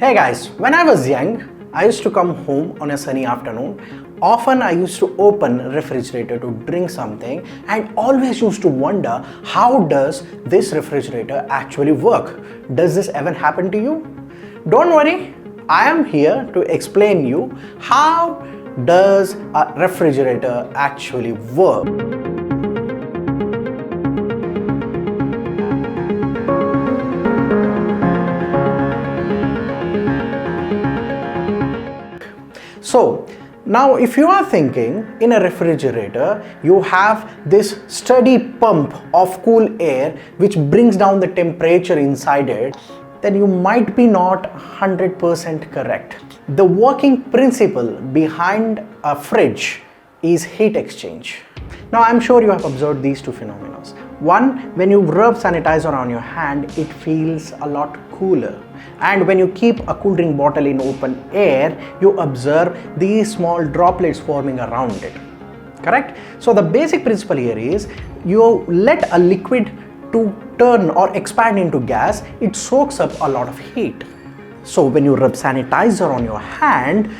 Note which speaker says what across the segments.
Speaker 1: Hey guys, when I was young, I used to come home on a sunny afternoon. Often I used to open refrigerator to drink something and always used to wonder, how does this refrigerator actually work? Does this ever happen to you? Don't worry, I am here to explain you how does a refrigerator actually work. So now if you are thinking, in a refrigerator you have this steady pump of cool air which brings down the temperature inside it, then you might be not 100% correct. The working principle behind a fridge is heat exchange. Now I'm sure you have observed these two phenomena. One, when you rub sanitizer on your hand, it feels a lot cooler. And when you keep a cool drink bottle in open air, you observe these small droplets forming around it. Correct? So the basic principle here is, you let a liquid to turn or expand into gas, it soaks up a lot of heat. So when you rub sanitizer on your hand,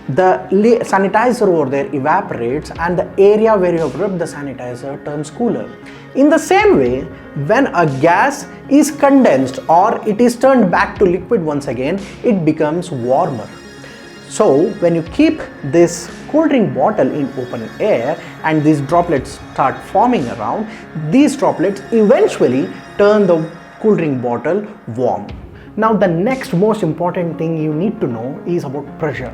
Speaker 1: the sanitizer over there evaporates and the area where you have rubbed the sanitizer turns cooler. In the same way, when a gas is condensed or it is turned back to liquid once again, it becomes warmer. So when you keep this cool drink bottle in open air and these droplets start forming around, these droplets eventually turn the cool drink bottle warm. Now the next most important thing you need to know is about pressure.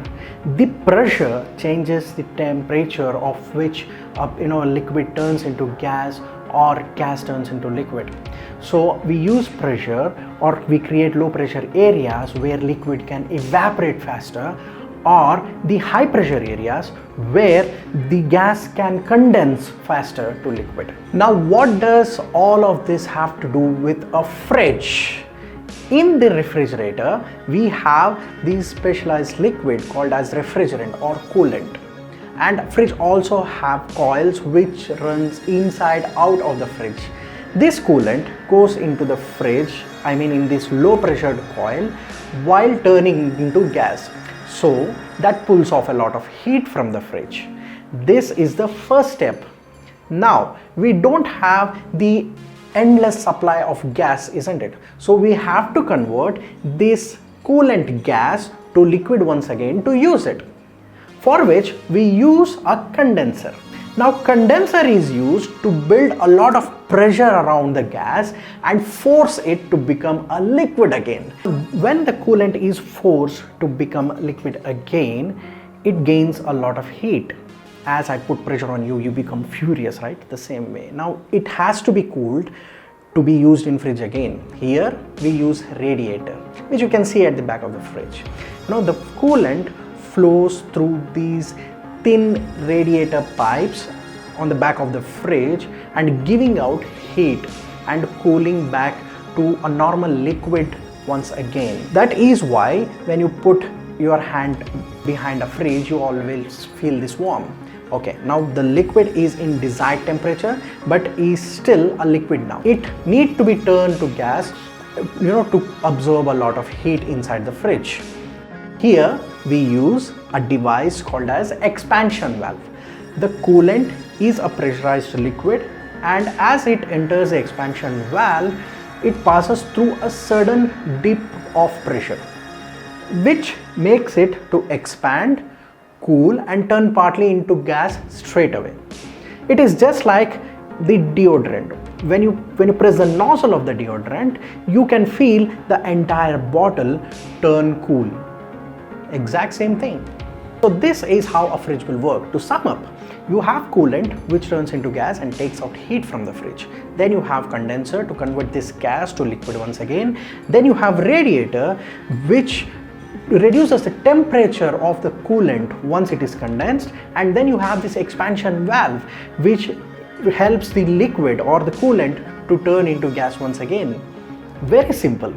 Speaker 1: The pressure changes the temperature of which a liquid turns into gas or gas turns into liquid. So we use pressure, or we create low pressure areas where liquid can evaporate faster, or the high pressure areas where the gas can condense faster to liquid. Now what does all of this have to do with a fridge? In the refrigerator, we have this specialized liquid called as refrigerant or coolant. And fridge also have coils which runs inside out of the fridge. This coolant goes into the fridge, in this low pressured coil, while turning into gas. So that pulls off a lot of heat from the fridge. This is the first step. Now we don't have the endless supply of gas, isn't it? So we have to convert this coolant gas to liquid once again to use it, for which we use a condenser. Now condenser is used to build a lot of pressure around the gas and force it to become a liquid again. When the coolant is forced to become liquid again, it gains a lot of heat. As I put pressure on you, you become furious, right? The same way. Now it has to be cooled to be used in fridge again. Here we use radiator, which you can see at the back of the fridge. Now the coolant flows through these thin radiator pipes on the back of the fridge and giving out heat and cooling back to a normal liquid once again. That is why when you put your hand behind a fridge, you always feel this warm. Okay, now the liquid is in desired temperature but is still a liquid now. It needs to be turned to gas, to absorb a lot of heat inside the fridge. Here we use a device called as expansion valve. The coolant is a pressurized liquid, and as it enters the expansion valve, it passes through a sudden dip of pressure, which makes it to expand, cool and turn partly into gas straight away. It is just like the deodorant. When you press the nozzle of the deodorant, you can feel the entire bottle turn cool. Exact same thing. So this is how a fridge will work. To sum up, you have coolant which turns into gas and takes out heat from the fridge. Then you have condenser to convert this gas to liquid once again. Then you have radiator which reduces the temperature of the coolant once it is condensed, and then you have this expansion valve which helps the liquid or the coolant to turn into gas once again. Very simple.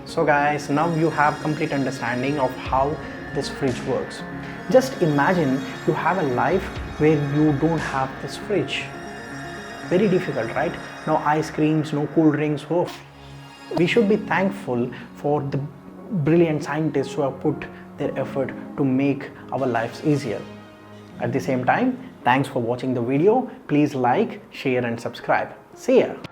Speaker 1: So guys, now you have complete understanding of how this fridge works. Just imagine you have a life where you don't have this fridge. Very difficult, right? No ice creams, no cool drinks. Oh. We should be thankful for the brilliant scientists who have put their effort to make our lives easier. At the same time, thanks for watching the video. Please like, share and subscribe. See ya.